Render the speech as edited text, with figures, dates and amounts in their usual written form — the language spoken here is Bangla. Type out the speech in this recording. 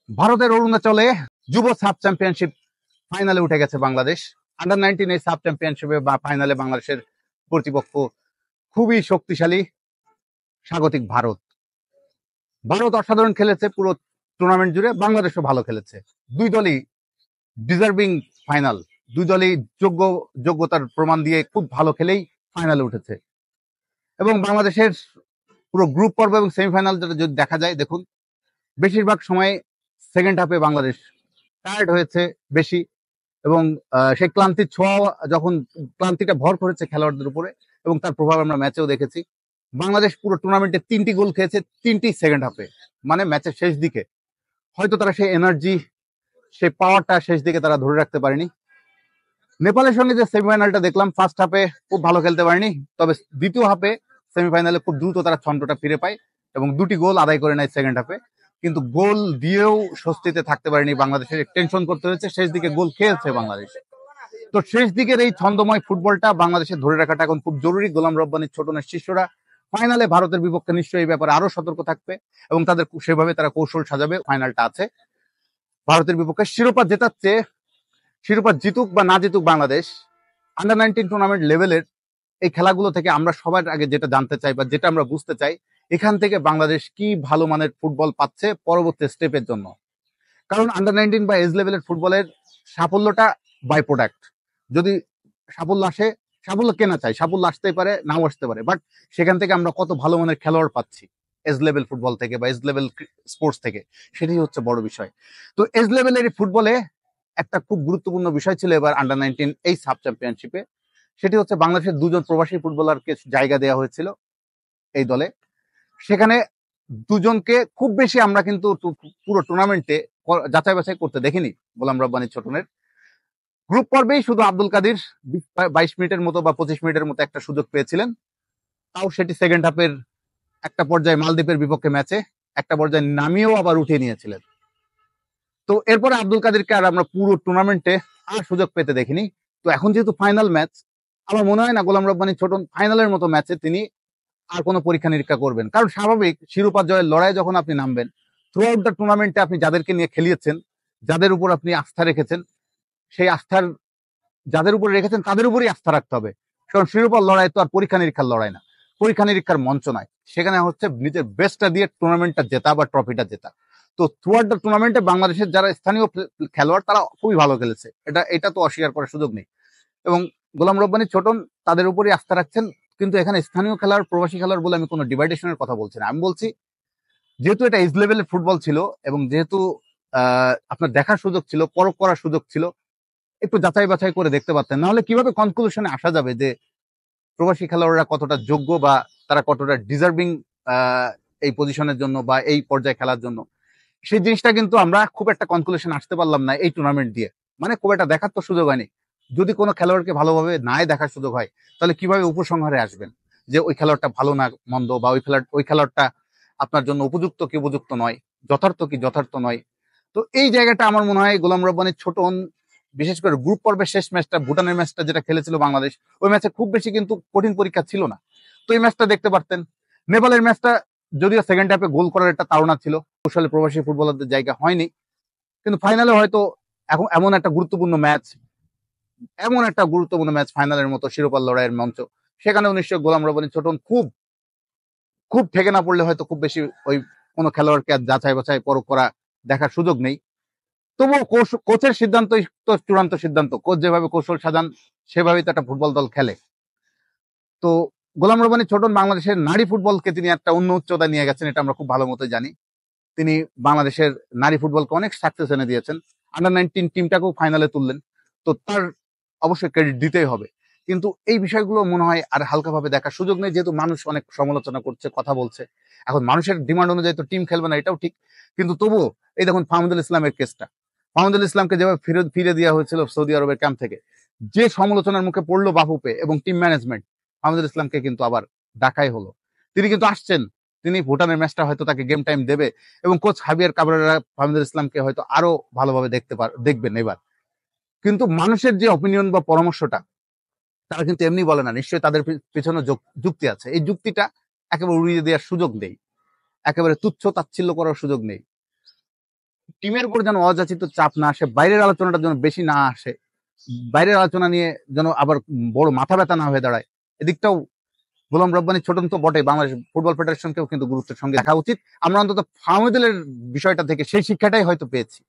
ভারতের অরুণাচলে যুব সাব চ্যাম্পিয়নশিপ ফাইনালে উঠে গেছে বাংলাদেশ। আন্ডার 19 এই সাব চ্যাম্পিয়নশিপে বা ফাইনালে বাংলাদেশের প্রতিপক্ষ খুবই শক্তিশালী স্বাগতিক ভারত। ভারত অসাধারণ খেলেছে পুরো টুর্নামেন্ট জুড়ে, বাংলাদেশও ভালো খেলেছে। দুই দলই ডিজার্ভিং ফাইনাল, দুই দলই যোগ্যতার প্রমাণ দিয়ে খুব ভালো খেলেই ফাইনালে উঠেছে। এবং বাংলাদেশের পুরো গ্রুপ পর্ব এবং সেমিফাইনাল যদি দেখা যায়, দেখুন বেশিরভাগ সময় সেকেন্ড হাফে বাংলাদেশ টায়ার্ড হয়েছে বেশি, এবং সেই ক্লান্তির ছোঁয়া যখন ক্লান্তিটা ভর করেছে খেলোয়াড়দের উপরে, এবং তার প্রভাব আমরা ম্যাচেও দেখেছি। বাংলাদেশ পুরো টুর্নামেন্টে 3টি গোল খেয়েছে, 3টি সেকেন্ড হাফে, মানে ম্যাচের শেষ দিকে। হয়তো তারা সেই এনার্জি, সেই পাওয়ারটা শেষ দিকে তারা ধরে রাখতে পারেনি। নেপালের সঙ্গে যে সেমিফাইনালটা দেখলাম, ফার্স্ট হাফে খুব ভালো খেলতে পারেনি, তবে দ্বিতীয় হাফে সেমিফাইনালে খুব দ্রুত তারা ছন্দটা ফিরে পায় এবং 2টি গোল আদায় করে নেয় সেকেন্ড হাফে। কিন্তু গোল দিয়েও স্বস্তিতে থাকতে পারেনি বাংলাদেশের, টেনশন করতে হয়েছে, শেষ দিকে গোল খেয়েছে বাংলাদেশ। তো শেষ দিকের এই ছন্দময় ফুটবলটা বাংলাদেশের ধরে রাখাটা এখন খুব জরুরি। গোলাম রব্বানির ছোটনের শিষ্যরা ফাইনালে ভারতের বিপক্ষে নিশ্চয়ই এই ব্যাপারে আরো সতর্ক থাকবে এবং তাদের সেভাবে তারা কৌশল সাজাবে। ফাইনালটা আছে ভারতের বিপক্ষে। শিরোপা জিতুক বা না জিতুক বাংলাদেশ, আন্ডার 19 টুর্নামেন্ট লেভেলের এই খেলাগুলো থেকে আমরা সবার আগে যেটা জানতে চাই বা যেটা আমরা বুঝতে চাই, এখান থেকে বাংলাদেশ কি ভালো মানের ফুটবল পাচ্ছে পরবর্তী স্টেপের জন্য। কারণ আন্ডার 19 বা এজ লেভেলের ফুটবলের সাফল্যটা বাই প্রোডাক্ট। যদি সাফল্য আসে, সাফল্য কেনা চাই, সাফল্য আসতেই পারে, নাও আসতে পারে, বাট সেখান থেকে আমরা কত ভালো মানের খেলোয়াড় পাচ্ছি এজ লেভেল ফুটবল থেকে বা এজ লেভেল স্পোর্টস থেকে, সেটাই হচ্ছে বড় বিষয়। তো এজ লেভেলের ফুটবলে একটা খুব গুরুত্বপূর্ণ বিষয় ছিল এবার আন্ডার 19 এই সাব চ্যাম্পিয়নশিপে, সেটি হচ্ছে বাংলাদেশের 2জন প্রবাসী ফুটবলারকে জায়গা দেওয়া হয়েছিল এই দলে। সেখানে 2জনকে খুব বেশি আমরা কিন্তু পুরো টুর্নামেন্টে যাচাই বাছাই করতে দেখিনি গোলাম রব্বানী ছোটনের। গ্রুপ পর্বেই শুধু আব্দুল কাদির 22 মিনিটের মতো বা 25 মিনিটের মতো একটা সুযোগ পেয়েছিলেন, তাও সেটি সেকেন্ড হাফের একটা পর্যায়ে মালদ্বীপের বিপক্ষে ম্যাচে একটা পর্যায়ে নামিয়েও আবার উঠিয়ে নিয়েছিলেন। তো এরপরে আব্দুল কাদিরকে আর আমরা পুরো টুর্নামেন্টে আর সুযোগ পেতে দেখিনি। তো এখন যেহেতু ফাইনাল ম্যাচ, আমার মনে হয় না গোলাম রব্বানী ছোটন ফাইনালের মতো ম্যাচে তিনি আর কোনো পরীক্ষা নিরীক্ষা করবেন। কারণ স্বাভাবিক, শিরোপা জয়ের লড়াই যখন আপনি নামবেন, থ্রু আউট দ্য টুর্নামেন্টে আপনি যাদেরকে নিয়ে খেলিয়েছেন, যাদের উপর আপনি আস্থা রেখেছেন, সেই আস্থার যাদের উপর রেখেছেন তাদের উপরই আস্থা রাখতে হবে। কারণ শিরোপার লড়াই তো আর পরীক্ষা নিরীক্ষার লড়াই না, পরীক্ষা নিরীক্ষার মঞ্চ নয়। সেখানে হচ্ছে নিজের বেস্টটা দিয়ে টুর্নামেন্টটা জেতা বা ট্রফিটা জেতা। তো থ্রু আউট দ্য টুর্নামেন্টে বাংলাদেশের যারা স্থানীয় খেলোয়াড় তারা খুবই ভালো খেলেছে, এটা তো অস্বীকার করার সুযোগ নেই। এবং গোলাম রব্বানী ছোটন তাদের উপরই আস্থা রাখছেন। কিন্তু এখানে স্থানীয় খেলোয়াড়, প্রবাসী খেলোয়াড় বলে আমি কোনো ডিভাইডেশনের কথা বলছি না। আমি বলছি, যেহেতু এটা এজ লেভেলের ফুটবল ছিল এবং যেহেতু আপনার দেখার সুযোগ ছিল, পরখ করার সুযোগ ছিল, একটু যাচাই বাছাই করে দেখতে পারতেন। নাহলে কিভাবে কনক্লুশনে আসা যাবে যে প্রবাসী খেলোয়াড়রা কতটা যোগ্য বা তারা কতটা ডিজার্ভিং এই পজিশনের জন্য বা এই পর্যায়ে খেলার জন্য। সেই জিনিসটা কিন্তু আমরা খুব একটা কনক্লুশন আসতে পারলাম না এই টুর্নামেন্ট দিয়ে। মানে খুব একটা দেখার তো সুযোগ হয়নি। যদি কোনো খেলোয়াড়কে ভালোভাবে নাই দেখার সুযোগ হয়, তাহলে কিভাবে উপসংহারে আসবেন যে ওই খেলোয়াড়টা ভালো না মন্দ, বা ওই খেলোয়াড়টা আপনার জন্য উপযুক্ত কি উপযুক্ত নয়, যথার্থ কি যথার্থ নয়। তো এই জায়গাটা আমার মনে হয় গোলাম রব্বানীর ছোটন, বিশেষ করে গ্রুপ পর্বের শেষ ম্যাচটা, ভুটানের ম্যাচটা যেটা খেলেছিল বাংলাদেশ, ওই ম্যাচে খুব বেশি কিন্তু কঠিন পরীক্ষা ছিল না। তো এই ম্যাচটা দেখতে পারতেন। নেপালের ম্যাচটা যদিও সেকেন্ড হাফে গোল করার একটা তাড়না ছিল, কৌশলে প্রবাসী ফুটবলারদের জায়গা হয়নি, কিন্তু ফাইনালে হয়তো এখন এমন একটা গুরুত্বপূর্ণ ম্যাচ ফাইনালের মতো শিরোপার লড়াইয়ের মঞ্চ, সেখানেও নিশ্চয় গোলাম রব্বানী ছোটন খুব খুব ঠেকে না পড়লে হয়তো খুব বেশি ওই কোনো খেলোয়াড়কে যাচাই বাছাই পরখ করা দেখার সুযোগ নেই। তবুও কোচের সিদ্ধান্তই তো চূড়ান্ত সিদ্ধান্ত। কোচ যেভাবে কৌশল সাজান সেভাবেই তো একটা ফুটবল দল খেলে। তো গোলাম রব্বানী ছোটন বাংলাদেশের নারী ফুটবলকে তিনি একটা অন্য উচ্চতায় নিয়ে গেছেন, এটা আমরা খুব ভালো মতো জানি। তিনি বাংলাদেশের নারী ফুটবলকে অনেক সাকসেস এনে দিয়েছেন, আন্ডার 19 টিমটাকেও ফাইনালে তুললেন। তো তার অবশ্যই ক্রেডিট দিতেই হবে। কিন্তু এই বিষয়গুলো মনে হয় আর হালকাভাবে দেখার সুযোগ নেই, যেহেতু মানুষ অনেক সমালোচনা করছে, কথা বলছে। এখন মানুষের ডিমান্ড অনুযায়ী তো টিম খেলবে না, এটাও ঠিক। কিন্তু তবুও এই দেখুন ফাহমুদুল ইসলামের কেসটা, ফাহমুদুল ইসলামকে যেভাবে ফিরে দেওয়া হয়েছিল সৌদি আরবের ক্যাম্প থেকে, যে সমালোচনার মুখে পড়লো বাফুপে এবং টিম ম্যানেজমেন্ট, ফাহমুদুল ইসলামকে কিন্তু আবার ডাকাই হলো। তিনি কিন্তু আসছেন, তিনি ভুটানের ম্যাচটা হয়তো তাকে গেম টাইম দেবে এবং কোচ হাবিয়ার কাবরেরা ফাহমুদুল ইসলামকে হয়তো আরো ভালোভাবে দেখবেন এবার। কিন্তু মানুষের যে অপিনিয়ন বা পরামর্শটা, তারা কিন্তু এমনি বলে না, নিশ্চয়ই তাদের পিছনে যুক্তি আছে। এই যুক্তিটা একেবারে উড়িয়ে দেওয়ার সুযোগ নেই, একেবারে তুচ্ছ তাচ্ছিল্য করার সুযোগ নেই। টিমের উপর যেন অযাচিত চাপ না আসে, বাইরের আলোচনাটা যেন বেশি না আসে, বাইরের আলোচনা নিয়ে যেন আবার বড় মাথা ব্যথা না হয়ে দাঁড়ায়, এদিকটাও গোলাম রব্বানি ছোট তো বটে, বাংলাদেশ ফুটবল ফেডারেশনকেও কিন্তু গুরুত্বের সঙ্গে দেখা উচিত। আমরা অন্তত ফাহমিদুলের বিষয়টা থেকে সেই শিক্ষাটাই হয়তো পেয়েছি।